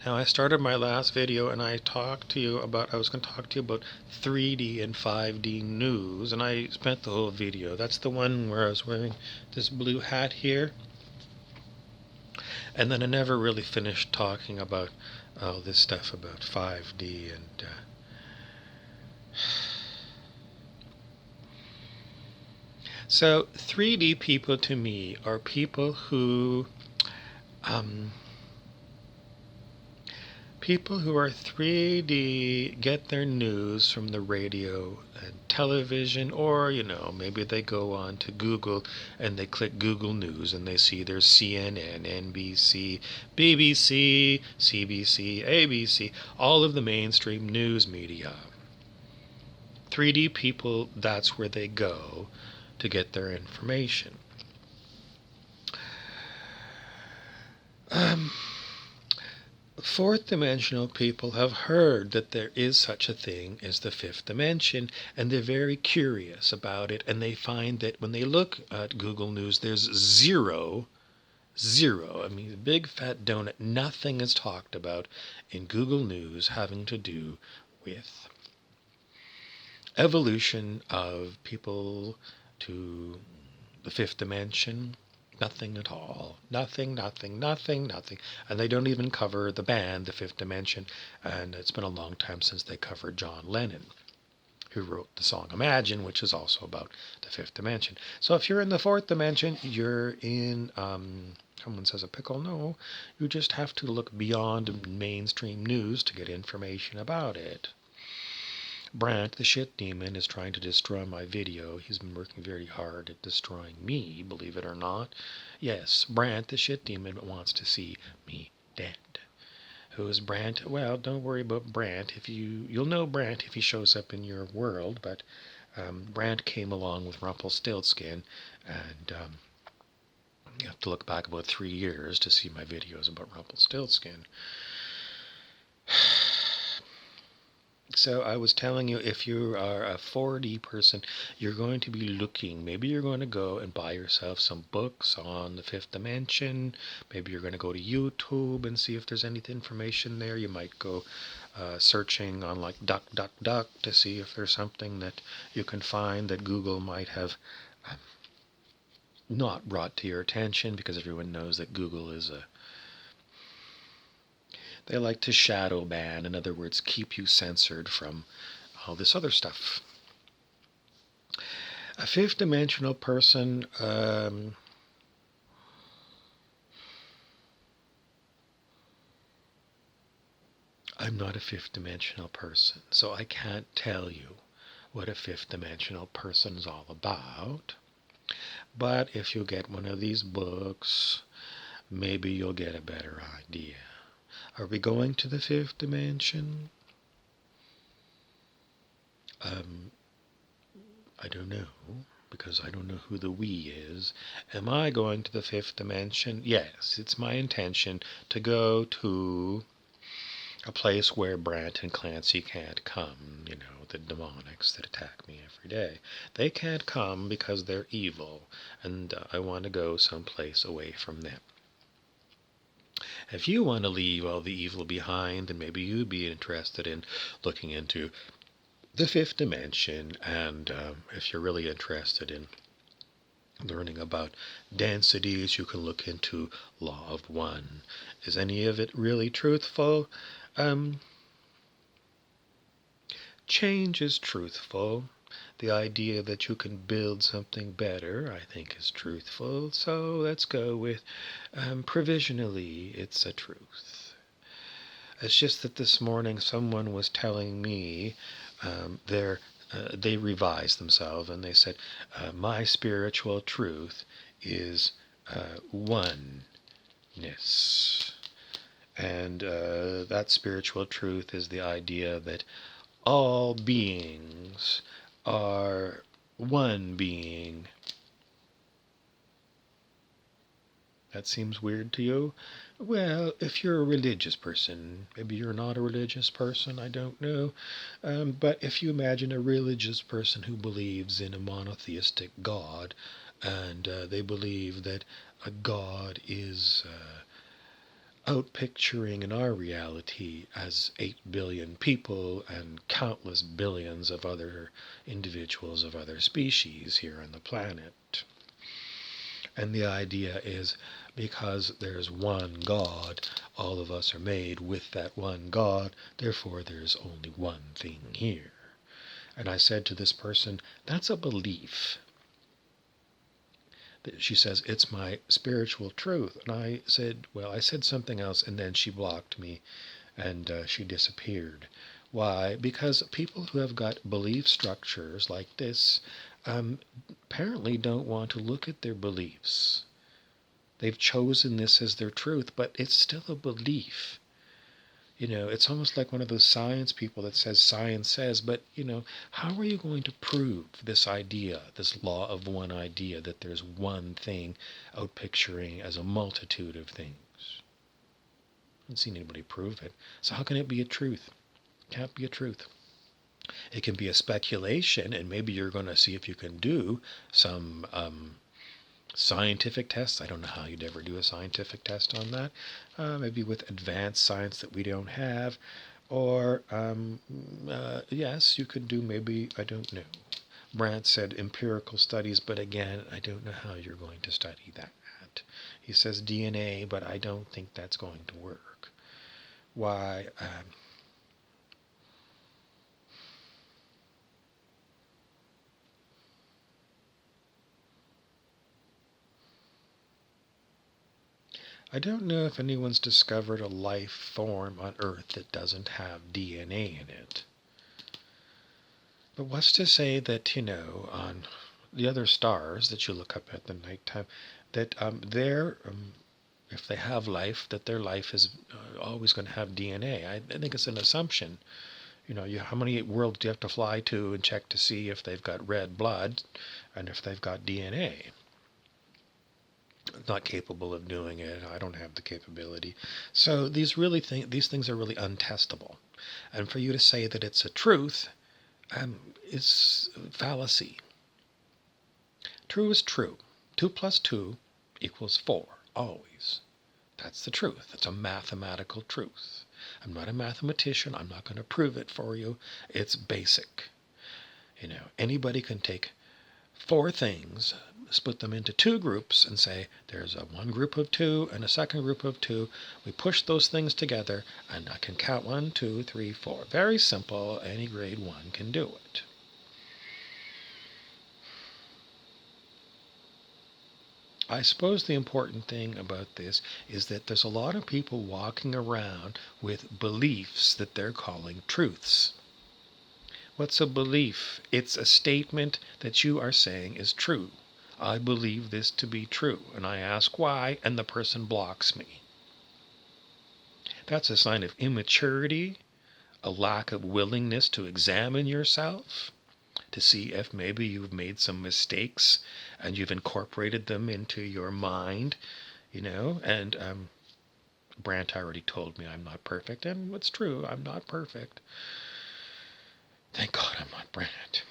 Now, I started my last video and I was going to talk to you about 3D and 5D news, and I spent the whole video. That's the one where I was wearing this blue hat here. And then I never really finished talking about all this stuff about 5D and so 3D people to me are people who are 3D get their news from the radio and television, or maybe they go on to Google and they click Google News and they see there's CNN, NBC, BBC, CBC, ABC, all of the mainstream news media. 3D people, that's where they go to get their information. Fourth dimensional people have heard that there is such a thing as the fifth dimension, and they're very curious about it, and they find that when they look at Google News, there's zero, I mean, a big fat donut, nothing is talked about in Google News having to do with evolution of people to the fifth dimension. Nothing at all. Nothing. And they don't even cover the band, The Fifth Dimension. And it's been a long time since they covered John Lennon, who wrote the song Imagine, which is also about the fifth dimension. So if you're in the fourth dimension, you're in, someone says a pickle. No, you just have to look beyond mainstream news to get information about it. Brant, the shit demon, is trying to destroy my video. He's been working very hard at destroying me, believe it or not. Yes, Brant, the shit demon, wants to see me dead. Who is Brant? Well, don't worry about Brant. You'll know Brant if he shows up in your world, but Brant came along with Rumpelstiltskin, and you have to look back about 3 years to see my videos about Rumpelstiltskin. So I was telling you, if you are a 4D person, you're going to be looking. Maybe you're going to go and buy yourself some books on the fifth dimension. Maybe you're going to go to YouTube and see if there's any information there. You might go searching on like DuckDuckDuck to see if there's something that you can find that Google might have not brought to your attention, because everyone knows that Google is they like to shadow ban, in other words, keep you censored from all this other stuff. A fifth dimensional person, I'm not a fifth dimensional person, so I can't tell you what a fifth dimensional person is all about. But if you get one of these books, maybe you'll get a better idea. Are we going to the fifth dimension? I don't know, because I don't know who the we is. Am I going to the fifth dimension? Yes, it's my intention to go to a place where Brant and Clancy can't come, the demonics that attack me every day. They can't come because they're evil, and I want to go someplace away from them. If you want to leave all the evil behind, then maybe you'd be interested in looking into the fifth dimension, and if you're really interested in learning about densities, you can look into Law of One. Is any of it really truthful? Change is truthful. The idea that you can build something better, I think, is truthful. So let's go with provisionally, it's a truth. It's just that this morning someone was telling me they revised themselves, and they said, my spiritual truth is oneness. And that spiritual truth is the idea that all beings are one being. That seems weird to you? Well, if you're a religious person, maybe you're not a religious person, I don't know. But if you imagine a religious person who believes in a monotheistic God, and they believe that a God is outpicturing in our reality as 8 billion people and countless billions of other individuals of other species here on the planet. And the idea is because there's one God, all of us are made with that one God, therefore there's only one thing here. And I said to this person, that's a belief. She says, it's my spiritual truth. And I said, well, I said something else, and then she blocked me, and she disappeared. Why? Because people who have got belief structures like this apparently don't want to look at their beliefs. They've chosen this as their truth, but it's still a belief. It's almost like one of those science people that says science says, but, how are you going to prove this idea, this law of one idea, that there's one thing outpicturing as a multitude of things? I haven't seen anybody prove it. So how can it be a truth? It can't be a truth. It can be a speculation, and maybe you're going to see if you can do some scientific tests. I don't know how you'd ever do a scientific test on that. Maybe with advanced science that we don't have. Or, yes, you could do maybe, I don't know. Brandt said empirical studies, but again, I don't know how you're going to study that. He says DNA, but I don't think that's going to work. Why? I don't know if anyone's discovered a life form on Earth that doesn't have DNA in it. But what's to say that, on the other stars that you look up at the nighttime, that if they have life, that their life is always going to have DNA? I think it's an assumption. How many worlds do you have to fly to and check to see if they've got red blood and if they've got DNA? Not capable of doing it. I don't have the capability. So these things are really untestable. And for you to say that it's a truth is fallacy. True is true. 2 plus 2 equals 4, always. That's the truth. It's a mathematical truth. I'm not a mathematician. I'm not going to prove it for you. It's basic. Anybody can take 4 things, split them into 2 groups, and say there's one group of 2 and a second group of 2. We push those things together, and I can count 1, 2, 3, 4. Very simple. Any grade 1 can do it. I suppose the important thing about this is that there's a lot of people walking around with beliefs that they're calling truths. What's a belief? It's a statement that you are saying is true. I believe this to be true, and I ask why, and the person blocks me. That's a sign of immaturity, a lack of willingness to examine yourself, to see if maybe you've made some mistakes and you've incorporated them into your mind, and Brandt already told me I'm not perfect, and it's true, I'm not perfect. Thank God I'm not Brandt.